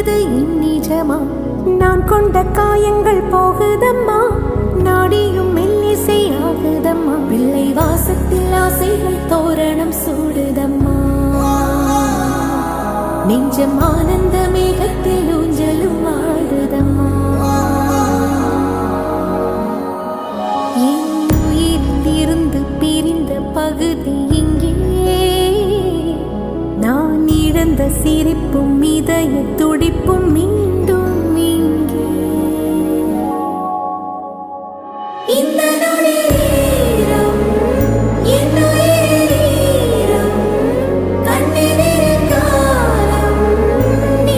என்பது இந்நிஜமா? நான் கொண்ட காயங்கள் போகுதம்மா, நாடியும் மெல்லிசை ஆகுதம்மா. பிள்ளை வாசத்தில் ஆசைகள் தோரணம் சூடுதம்மா. நெஞ்சம் ஆனந்த மேகத்தில் ஊஞ்சலும் ஆடுதம்மா. என் உயிரிலிருந்து பிரிந்த பகுதி இங்கே, நான் இழந்த சிரிப்பும் இதயத்துடன்